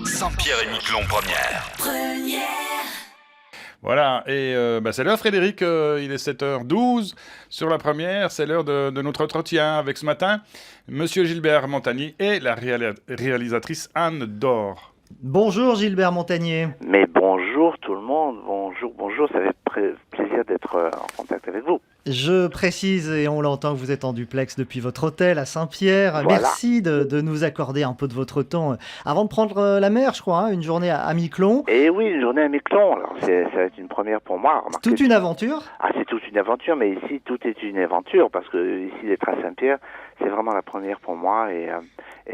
Saint-Pierre-et-Miquelon première. Voilà, et c'est l'heure Frédéric, il est 7h12 sur la première, c'est l'heure de notre entretien avec ce matin, Monsieur Gilbert Montagnier et la réalisatrice Anne Dore. Bonjour Gilbert Montagnier. Mais bonjour tout le monde, bonjour, ça fait plaisir d'être en contact avec vous. Je précise, et on l'entend, que vous êtes en duplex depuis votre hôtel à Saint-Pierre. Voilà. Merci de nous accorder un peu de votre temps avant de prendre la mer, je crois, une journée à Miquelon. Et oui, une journée à Miquelon, alors ça va être une première pour moi. Remarquez. Toute une aventure. Ah, c'est toute une aventure, mais ici tout est une aventure, parce que ici d'être à Saint-Pierre, c'est vraiment la première pour moi, et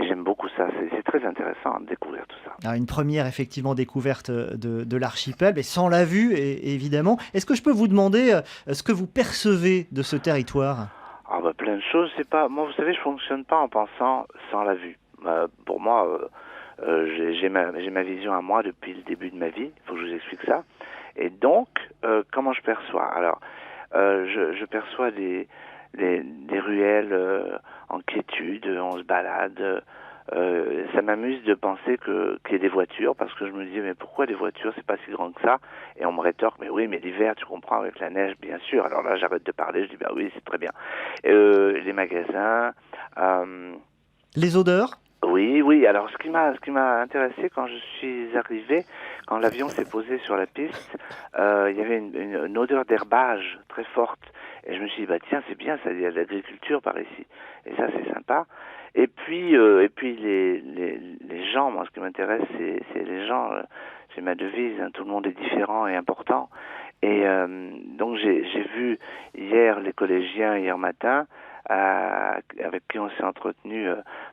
j'aime beaucoup ça, c'est très intéressant de découvrir tout ça. Alors, une première, effectivement, découverte de l'archipel, mais sans la vue, évidemment. Est-ce que je peux vous demander ce que vous percevez de ce territoire ? Ah bah plein de choses, moi vous savez, je fonctionne pas en pensant sans la vue. Pour moi, j'ai ma vision à moi depuis le début de ma vie, il faut que je vous explique ça. Et donc, comment je perçois ? Alors, je perçois des ruelles en quiétude, on se balade. Ça m'amuse de penser qu'il y ait des voitures, parce que je me dis mais pourquoi des voitures, c'est pas si grand que ça, et on me rétorque mais oui, mais l'hiver tu comprends, avec la neige bien sûr. Alors là j'arrête de parler, je dis bah oui, c'est très bien. Les magasins, les odeurs. Oui, alors ce qui m'a intéressé quand je suis arrivé, quand l'avion s'est posé sur la piste, il y avait une odeur d'herbage très forte, et je me suis dit bah tiens, c'est bien ça, il y a de l'agriculture par ici, et ça c'est sympa. Et puis les gens, moi ce qui m'intéresse c'est les gens, c'est ma devise, hein, tout le monde est différent et important. Et donc j'ai vu hier les collégiens hier matin, avec qui on s'est entretenu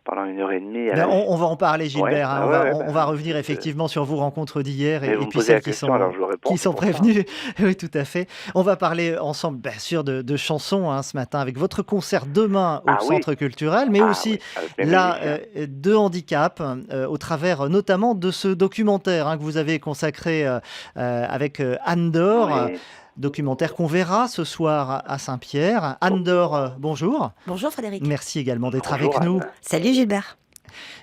pendant 1h30. On va en parler, Gilbert. Ouais, on va revenir effectivement sur vos rencontres d'hier et vous me puis posez la celles question, alors je vous réponds, qui sont c'est pour ça. prévenues. Oui, tout à fait. On va parler ensemble, bien sûr, de chansons ce matin, avec votre concert demain au Centre culturel, mais aussi là, de handicap, au travers notamment de ce documentaire que vous avez consacré avec Anne Dore. Oui. Documentaire qu'on verra ce soir à Saint-Pierre. Anne Dore, bonjour. Bonjour Frédéric. Merci également d'être Bonjour, avec nous. Anne. Salut Gilbert.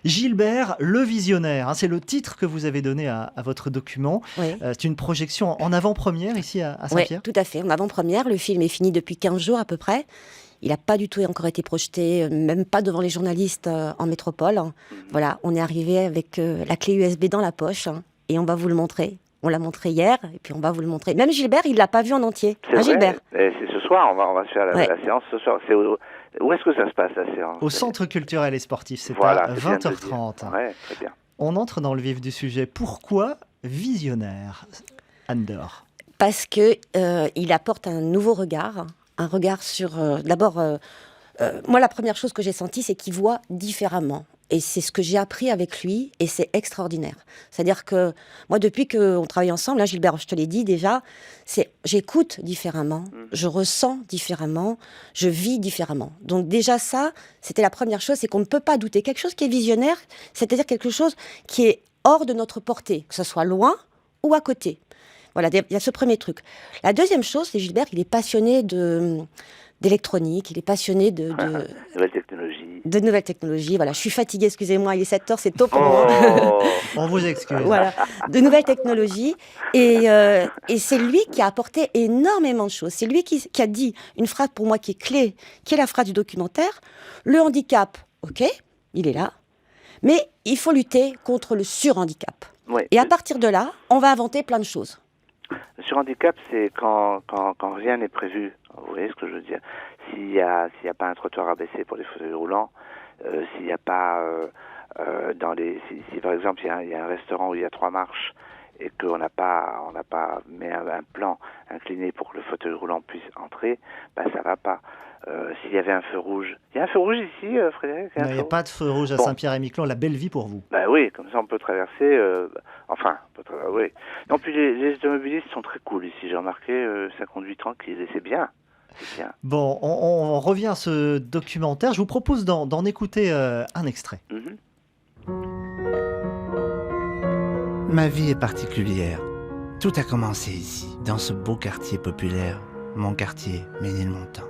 Gilbert, le visionnaire, c'est le titre que vous avez donné à votre document. Oui. C'est une projection en avant-première ici à Oui, Saint-Pierre. tout à fait. En avant-première, le film est fini depuis 15 jours à peu près. Il n'a pas du tout encore été projeté, même pas devant les journalistes en métropole. Voilà, on est arrivé avec la clé USB dans la poche et on va vous le montrer. On l'a montré hier, et puis on va vous le montrer. Même Gilbert, il ne l'a pas vu en entier. C'est vrai, Gilbert? c'est ce soir, on va se faire la séance ce soir. Où est-ce que ça se passe, la séance ? Au Centre culturel et sportif, c'est voilà, à 20h30. Ouais, très bien. On entre dans le vif du sujet. Pourquoi visionnaire, Anne Dore ? Parce qu'il apporte un nouveau regard. Un regard sur... D'abord, moi, la première chose que j'ai sentie, c'est qu'il voit différemment. Et c'est ce que j'ai appris avec lui, et c'est extraordinaire. C'est-à-dire que moi, depuis qu'on travaille ensemble, là, Gilbert, je te l'ai dit déjà, j'écoute différemment, je ressens différemment, je vis différemment. Donc déjà ça, c'était la première chose, c'est qu'on ne peut pas douter. Quelque chose qui est visionnaire, c'est-à-dire quelque chose qui est hors de notre portée, que ce soit loin ou à côté. Voilà, il y a ce premier truc. La deuxième chose, c'est Gilbert, il est passionné d'électronique, il est passionné de nouvelles technologies. Voilà, je suis fatiguée, excusez-moi, il est 7h, c'est tôt pour moi. On vous excuse. Voilà, de nouvelles technologies. Et c'est lui qui a apporté énormément de choses. C'est lui qui a dit une phrase pour moi qui est clé, qui est la phrase du documentaire. Le handicap, ok, il est là, mais il faut lutter contre le surhandicap. Ouais. Et à partir de là, on va inventer plein de choses. Le surhandicap, c'est quand rien n'est prévu. Vous voyez ce que je veux dire ? S'il y a pas un trottoir abaissé pour les fauteuils roulants, s'il n'y a pas si par exemple il y a un restaurant où il y a 3 marches et qu'on n'a pas mis un plan incliné pour que le fauteuil roulant puisse entrer, ça va pas. S'il y avait un feu rouge, il y a un feu rouge ici, Frédéric ? Il n'y a pas de feu rouge à Saint-Pierre-et-Miquelon, la belle vie pour vous. Oui, comme ça on peut traverser. Oui. Non, puis les automobilistes sont très cool ici. J'ai remarqué, ça conduit tranquille et c'est bien. Bon, on revient à ce documentaire. Je vous propose d'en écouter un extrait. Ma vie est particulière. Tout a commencé ici, dans ce beau quartier populaire, mon quartier Ménilmontant.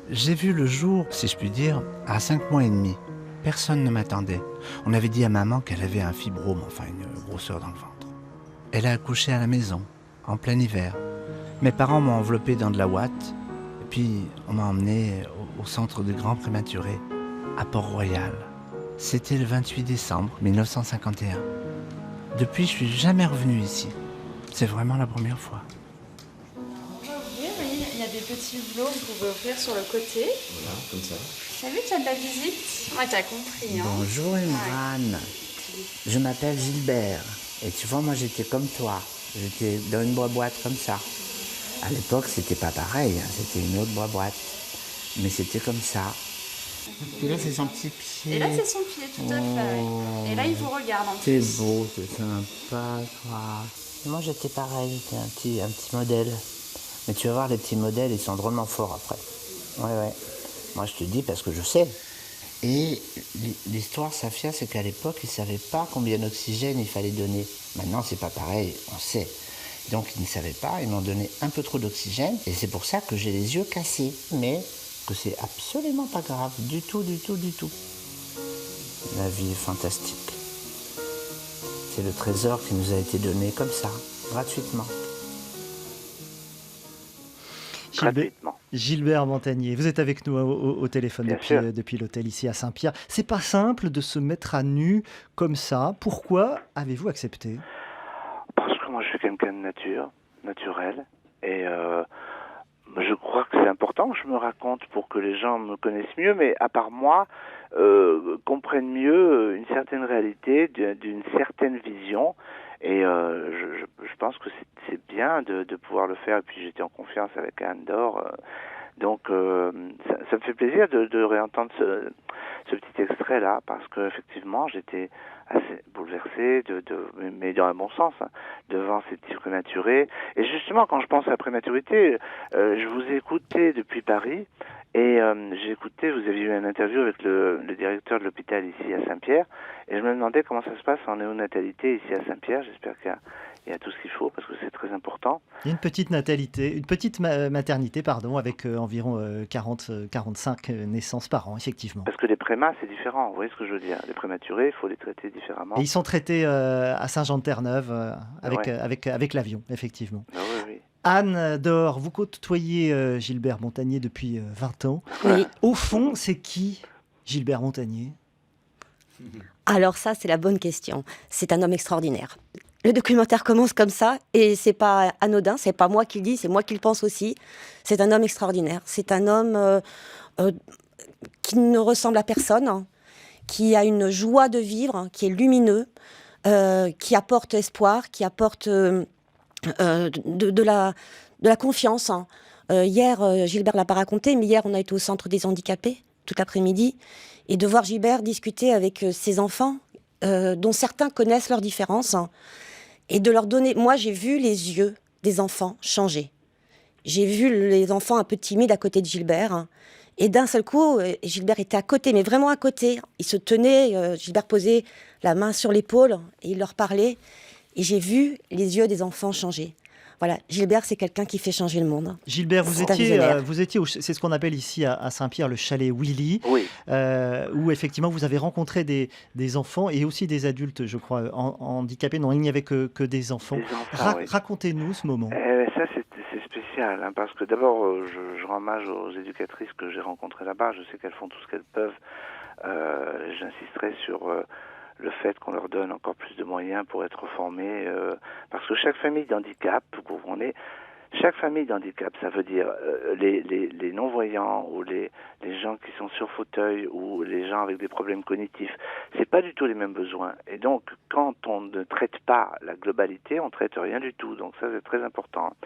J'ai vu le jour, si je puis dire, à 5 mois et demi. Personne ne m'attendait. On avait dit à maman qu'elle avait un fibrome, enfin une grosseur dans le ventre. Elle a accouché à la maison, en plein hiver. Mes parents m'ont enveloppé dans de la ouate, et puis on m'a emmené au centre de grands prématurés, à Port-Royal. C'était le 28 décembre 1951. Depuis, je suis jamais revenu ici. C'est vraiment la première fois. On va ouvrir, oui, il y a des petits hublots que vous pouvez ouvrir sur le côté. Voilà, comme ça. T'as vu, tu as de la visite? Ouais, t'as compris, hein. Bonjour Imran, je m'appelle Gilbert. Et tu vois, moi j'étais comme toi. J'étais dans une boîte comme ça. À l'époque, c'était pas pareil, hein. C'était une autre boîte. Mais c'était comme ça. Et là, c'est son petit pied. Et là, c'est son pied, tout à fait. Ouais. Et là, il vous regarde en C'est plus. beau, c'est sympa, toi. Moi, j'étais pareil, j'étais un petit modèle. Mais tu vas voir, les petits modèles, ils sont drôlement forts après. Ouais. Moi, je te dis parce que je sais. Et l'histoire, Safia, c'est qu'à l'époque, ils ne savaient pas combien d'oxygène il fallait donner. Maintenant, c'est pas pareil, on sait. Donc, ils ne savaient pas, ils m'ont donné un peu trop d'oxygène. Et c'est pour ça que j'ai les yeux cassés. Mais que c'est absolument pas grave, du tout. La vie est fantastique. C'est le trésor qui nous a été donné comme ça, gratuitement. Gilbert Montagnier, vous êtes avec nous au téléphone depuis l'hôtel ici à Saint-Pierre. C'est pas simple de se mettre à nu comme ça. Pourquoi avez-vous accepté? Parce que moi je suis quelqu'un de naturel, et je crois que c'est important que je me raconte pour que les gens me connaissent mieux, mais à part moi, comprennent mieux une certaine réalité, d'une certaine vision. Et je pense que c'est bien de pouvoir le faire. Et puis j'étais en confiance avec Anne Dor. Donc ça me fait plaisir de réentendre ce petit extrait-là, parce qu'effectivement j'étais assez bouleversé, mais dans un bon sens, hein, devant ces petits prématurés. Et justement, quand je pense à la prématurité, je vous ai écouté depuis Paris, et j'ai écouté, vous aviez eu une interview avec le directeur de l'hôpital ici à Saint-Pierre, et je me demandais comment ça se passe en néonatalité ici à Saint-Pierre. J'espère qu'il y a tout ce qu'il faut, parce que c'est très important. Il y a une petite natalité, une petite maternité, avec environ 45 naissances par an, effectivement. Parce que les prémas, c'est différent, vous voyez ce que je veux dire. Les prématurés, il faut les traiter différemment. Et ils sont traités à Saint-Jean-de-Terre-Neuve avec l'avion, effectivement. Ah oui. Anne Dor, vous côtoyez Gilbert Montagnier depuis 20 ans. Oui. Au fond, c'est qui Gilbert Montagnier? Alors ça, c'est la bonne question. C'est un homme extraordinaire. Le documentaire commence comme ça, et c'est pas anodin, c'est pas moi qui le dis, c'est moi qui le pense aussi. C'est un homme extraordinaire. C'est un homme qui ne ressemble à personne, hein, qui a une joie de vivre, hein, qui est lumineux, qui apporte espoir, qui apporte de la confiance. Hein. Hier, Gilbert l'a pas raconté, mais hier, on a été au centre des handicapés, toute l'après-midi, et de voir Gilbert discuter avec ses enfants, dont certains connaissent leurs différences, hein, et de leur donner... Moi, j'ai vu les yeux des enfants changer. J'ai vu les enfants un peu timides à côté de Gilbert, hein, et d'un seul coup, Gilbert était à côté, mais vraiment à côté. Il se tenait, Gilbert posait la main sur l'épaule, et il leur parlait, et j'ai vu les yeux des enfants changer. Voilà, Gilbert, c'est quelqu'un qui fait changer le monde. Gilbert, vous étiez c'est ce qu'on appelle ici à Saint-Pierre le chalet Willy, Oui. où effectivement vous avez rencontré des enfants et aussi des adultes, je crois, handicapés. Non, il n'y avait que des enfants. Oui. Racontez-nous ce moment. Ça, c'est spécial, hein, parce que d'abord, je rends hommage aux éducatrices que j'ai rencontrées là-bas. Je sais qu'elles font tout ce qu'elles peuvent. J'insisterai sur... le fait qu'on leur donne encore plus de moyens pour être formés, parce que chaque famille d'handicap, vous comprenez, chaque famille d'handicap, ça veut dire les non-voyants ou les gens qui sont sur fauteuil ou les gens avec des problèmes cognitifs, c'est pas du tout les mêmes besoins. Et donc, quand on ne traite pas la globalité, on traite rien du tout. Donc ça, c'est très important.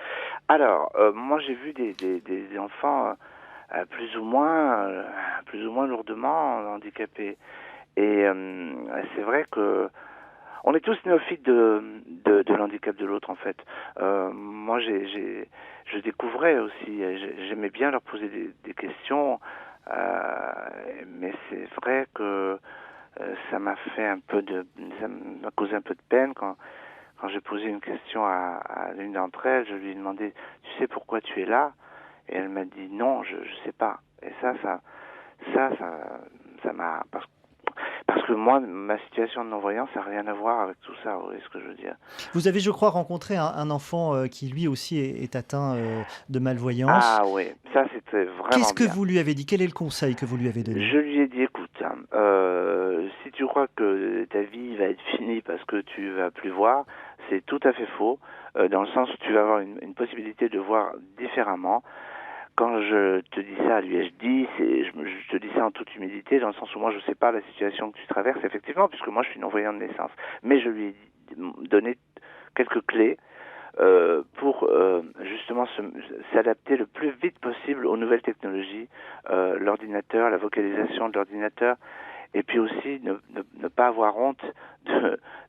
Alors, moi, j'ai vu des enfants plus ou moins lourdement handicapés. Et c'est vrai que on est tous néophytes de l'handicap de l'autre, en fait. Moi, je découvrais aussi, j'aimais bien leur poser des questions, mais c'est vrai que ça m'a causé un peu de peine quand j'ai posé une question à l'une d'entre elles. Je lui ai demandé, tu sais pourquoi tu es là? Et elle m'a dit non, je sais pas. Et ça m'a, parce Parce que moi, ma situation de non-voyant, ça n'a rien à voir avec tout ça, vous voyez ce que je veux dire. Vous avez, je crois, rencontré un enfant qui lui aussi est atteint de malvoyance. Ah oui, ça c'était vraiment Qu'est-ce que bien. vous lui avez dit? Quel est le conseil que vous lui avez donné? Je lui ai dit, écoute, si tu crois que ta vie va être finie parce que tu vas plus voir, c'est tout à fait faux, dans le sens où tu vas avoir une possibilité de voir différemment. Quand je te dis ça à l'UHD, je te dis ça en toute humilité, dans le sens où moi je ne sais pas la situation que tu traverses, effectivement, puisque moi je suis non-voyant de naissance. Mais je lui ai donné quelques clés pour justement s'adapter le plus vite possible aux nouvelles technologies, l'ordinateur, la vocalisation de l'ordinateur, et puis aussi ne pas avoir honte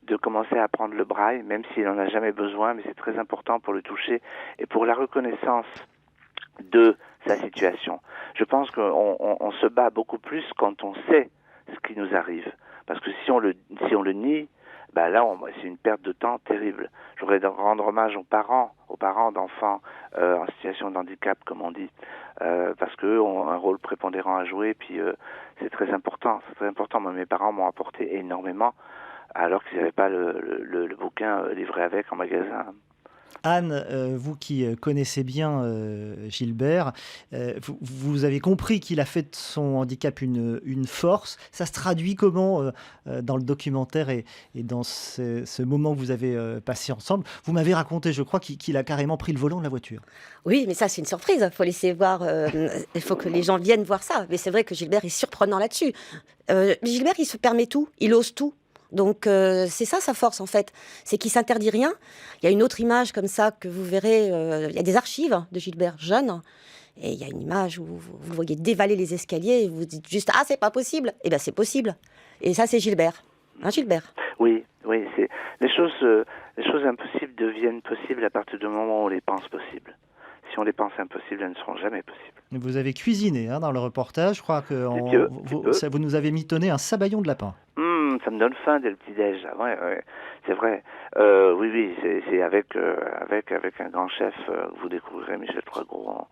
de commencer à apprendre le braille, même s'il n'en a jamais besoin, mais c'est très important pour le toucher et pour la reconnaissance de sa situation. Je pense qu'on se bat beaucoup plus quand on sait ce qui nous arrive. Parce que si on le nie, bah là, c'est une perte de temps terrible. Je voudrais rendre hommage aux parents d'enfants en situation de handicap, comme on dit, parce qu'eux ont un rôle prépondérant à jouer, puis c'est très important. Moi, mes parents m'ont apporté énormément, alors qu'ils n'avaient pas le bouquin livré avec en magasin. Anne, vous qui connaissez bien Gilbert, vous avez compris qu'il a fait de son handicap une force. Ça se traduit comment dans le documentaire et dans ce moment que vous avez passé ensemble? Vous m'avez raconté, je crois, qu'il a carrément pris le volant de la voiture. Oui, mais ça, c'est une surprise. Il faut laisser voir. Il faut que les gens viennent voir ça. Mais c'est vrai que Gilbert est surprenant là-dessus. Gilbert, il se permet tout. Il ose tout. Donc c'est ça sa force en fait, c'est qu'il s'interdit rien. Il y a une autre image comme ça que vous verrez, il y a des archives de Gilbert jeune, et il y a une image où vous le voyez dévaler les escaliers et vous dites juste « Ah, c'est pas possible !» Eh bien c'est possible. Et ça c'est Gilbert. Hein, Gilbert? Oui, c'est les choses impossibles deviennent possibles à partir du moment où on les pense possibles. Si on les pense impossibles, elles ne seront jamais possibles. Vous avez cuisiné dans le reportage, je crois que vous nous avez mitonné un sabayon de lapin. Ça me donne faim dès le petit-déj. Ouais, c'est vrai. Oui, c'est avec un grand chef que vous découvrirez, Michel Troisgros,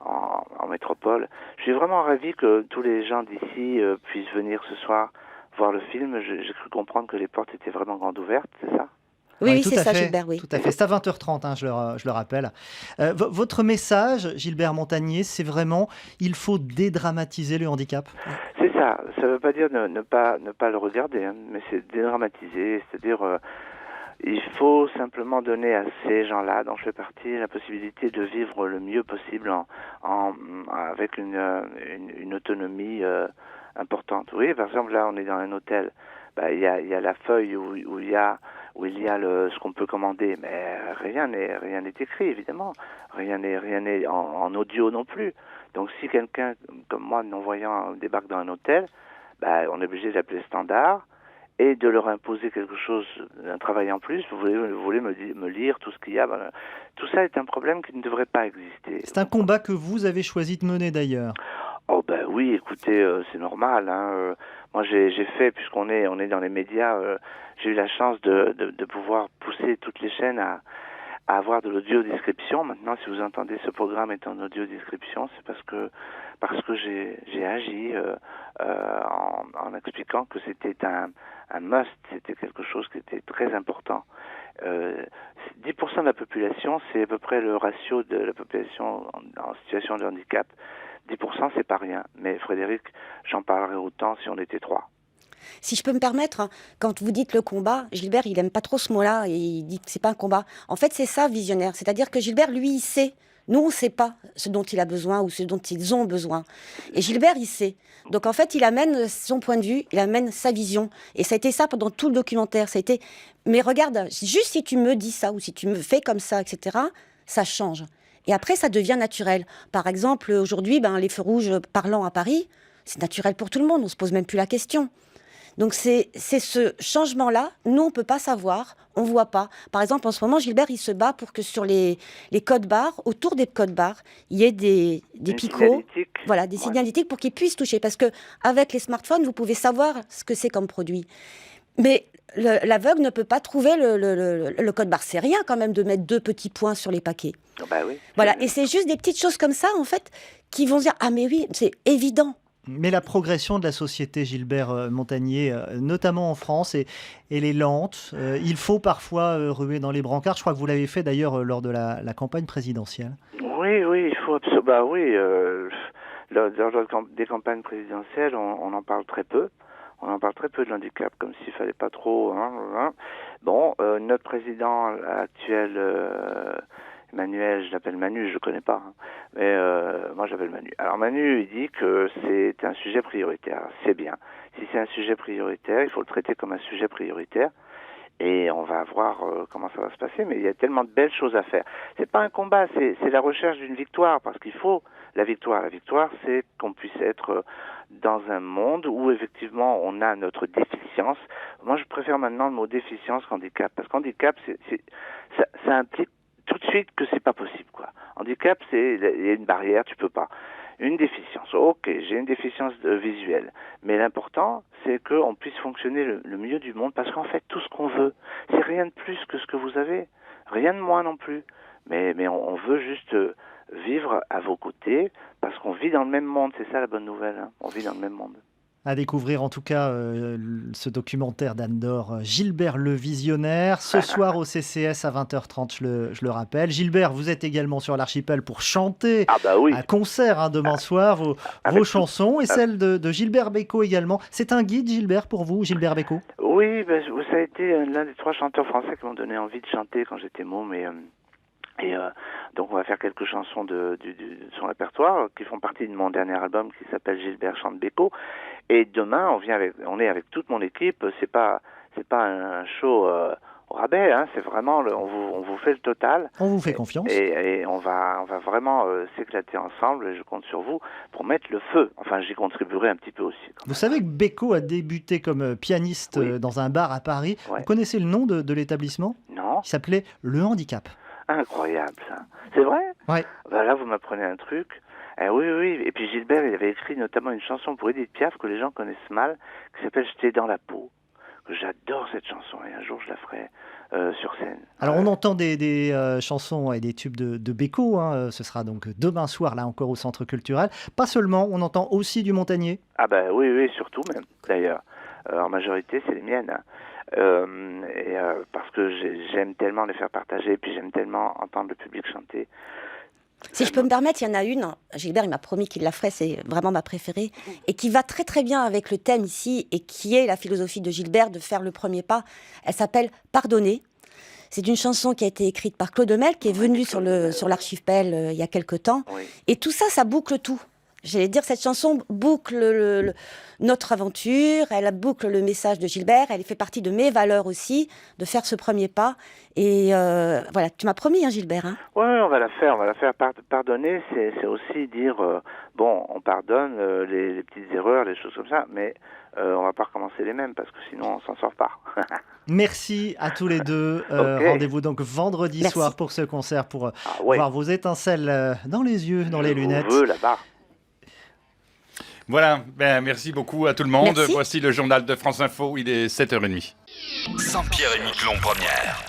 en métropole. Je suis vraiment ravi que tous les gens d'ici puissent venir ce soir voir le film. J'ai cru comprendre que les portes étaient vraiment grandes ouvertes, c'est ça? Oui, c'est ça, Gilbert, oui. Tout à fait, c'est à 20h30, je le rappelle. Votre message, Gilbert Montagnier, c'est vraiment, il faut dédramatiser le handicap? C'est ça, ça ne veut pas dire ne pas le regarder, hein, mais c'est dédramatiser, c'est-à-dire il faut simplement donner à ces gens-là, dont je fais partie, la possibilité de vivre le mieux possible avec une autonomie importante. Oui, par exemple, là, on est dans un hôtel, il y a la feuille où il y a ce qu'on peut commander, mais rien n'est écrit, évidemment. Rien n'est en audio non plus. Donc si quelqu'un comme moi, non-voyant, débarque dans un hôtel, on est obligé d'appeler standard et de leur imposer quelque chose, un travail en plus. Vous voulez me lire tout ce qu'il y a. Tout ça est un problème qui ne devrait pas exister. C'est un combat que vous avez choisi de mener d'ailleurs. Oh oui, écoutez, c'est normal. Hein. Moi, j'ai fait, puisqu'on est dans les médias, j'ai eu la chance de pouvoir pousser toutes les chaînes à avoir de l'audio-description. Maintenant, si vous entendez ce programme est en audio-description, c'est parce que j'ai agi en expliquant que c'était un must, c'était quelque chose qui était très important. 10% de la population, c'est à peu près le ratio de la population en situation de handicap. 10%, c'est pas rien. Mais Frédéric, j'en parlerai autant si on était 3. Si je peux me permettre, quand vous dites le combat, Gilbert, il aime pas trop ce mot-là, et il dit que c'est pas un combat. En fait, c'est ça, visionnaire. C'est-à-dire que Gilbert, lui, il sait. Nous, on ne sait pas ce dont il a besoin ou ce dont ils ont besoin. Et Gilbert, il sait. Donc, en fait, il amène son point de vue, il amène sa vision. Et ça a été ça pendant tout le documentaire. Ça a été, mais regarde, juste si tu me dis ça ou si tu me fais comme ça, etc., ça change. Et après, ça devient naturel. Par exemple, aujourd'hui, les feux rouges parlants à Paris, c'est naturel pour tout le monde. On ne se pose même plus la question. Donc c'est ce changement-là, nous on ne peut pas savoir, on ne voit pas. Par exemple, en ce moment, Gilbert, il se bat pour que sur les codes barres, autour des codes barres, il y ait des picots, voilà, des signalétiques pour qu'ils puissent toucher. Parce qu'avec les smartphones, vous pouvez savoir ce que c'est comme produit. Mais l'aveugle ne peut pas trouver le code barre. C'est rien quand même de mettre 2 petits points sur les paquets. Oui. Voilà, et c'est juste des petites choses comme ça, en fait, qui vont dire « Ah mais oui, c'est évident ». Mais la progression de la société, Gilbert Montagnier, notamment en France, elle est lente. Il faut parfois ruer dans les brancards. Je crois que vous l'avez fait d'ailleurs lors de la campagne présidentielle. Oui, il faut absolument. Bah oui, lors des campagnes présidentielles, on en parle très peu. On en parle très peu de l'handicap, comme s'il fallait pas trop. Bon, notre président actuel, Emmanuel, je l'appelle Manu, je le connais pas, mais moi j'appelle Manu. Alors Manu, il dit que c'est un sujet prioritaire. C'est bien. Si c'est un sujet prioritaire, il faut le traiter comme un sujet prioritaire. Et on va voir comment ça va se passer, mais il y a tellement de belles choses à faire. C'est pas un combat, c'est la recherche d'une victoire, parce qu'il faut la victoire. La victoire, c'est qu'on puisse être dans un monde où effectivement on a notre déficience. Moi, je préfère maintenant le mot déficience qu'handicap, parce qu'handicap, ça implique tout de suite que c'est pas possible, quoi. Handicap, il y a une barrière, tu peux pas. Une déficience, ok, j'ai une déficience visuelle, mais l'important, c'est qu'on puisse fonctionner le mieux du monde, parce qu'en fait, tout ce qu'on veut, c'est rien de plus que ce que vous avez, rien de moins non plus, mais on veut juste vivre à vos côtés, parce qu'on vit dans le même monde, c'est ça la bonne nouvelle, hein. On vit dans le même monde. À découvrir en tout cas ce documentaire d'Anne Dore, Gilbert le Visionnaire, ce soir au CCS à 20h30, je le rappelle. Gilbert, vous êtes également sur l'archipel pour chanter à concert demain soir vos chansons et celles de Gilbert Bécaud également. C'est un guide, Gilbert, pour vous, Gilbert Bécaud? Oui, ça a été l'un des 3 chanteurs français qui m'ont donné envie de chanter quand j'étais môme. Donc on va faire quelques chansons de son répertoire qui font partie de mon dernier album qui s'appelle Gilbert chante Bécaud. Et demain on est avec toute mon équipe. C'est pas un show au rabais, hein. C'est vraiment on vous fait le total. On vous fait confiance. Et on va vraiment s'éclater ensemble. Et je compte sur vous pour mettre le feu. Enfin, j'y contribuerai un petit peu aussi. Vous savez que Bécaud a débuté comme pianiste dans un bar à Paris. Ouais. Vous connaissez le nom de l'établissement? Non. Il s'appelait Le Handicap. Incroyable, ça. C'est vrai? Ouais. Ben là, vous m'apprenez un truc. Oui. Et puis Gilbert, il avait écrit notamment une chanson pour Edith Piaf que les gens connaissent mal, qui s'appelle « J'étais dans la peau ». J'adore cette chanson et un jour je la ferai sur scène. Alors on entend des chansons et des tubes de Bécaud, hein. Ce sera donc demain soir là encore au Centre Culturel. Pas seulement, on entend aussi du Montagnier. Ah ben oui, surtout même d'ailleurs. En majorité c'est les miennes. Hein. Parce que j'aime tellement les faire partager et puis j'aime tellement entendre le public chanter. Si je peux me permettre, il y en a une, Gilbert il m'a promis qu'il la ferait, c'est vraiment ma préférée, et qui va très très bien avec le thème ici, et qui est la philosophie de Gilbert de faire le premier pas. Elle s'appelle « Pardonner ». C'est une chanson qui a été écrite par Claude Mel, qui est venu sur l'archipel il y a quelque temps, et tout ça, ça boucle tout. J'allais dire, cette chanson boucle notre aventure, elle boucle le message de Gilbert, elle fait partie de mes valeurs aussi, de faire ce premier pas. Et voilà, tu m'as promis, hein, Gilbert. Hein. Oui, on va la faire. Pardonner, c'est aussi dire, on pardonne les petites erreurs, les choses comme ça, mais on va pas recommencer les mêmes, parce que sinon on s'en sort pas. Merci à tous les deux. Rendez-vous donc vendredi soir pour ce concert, pour voir vos étincelles dans les yeux, dans les lunettes. Là-bas. Voilà, merci beaucoup à tout le monde. Merci. Voici le journal de France Info, il est 7h30. Saint-Pierre et Miquelon, première.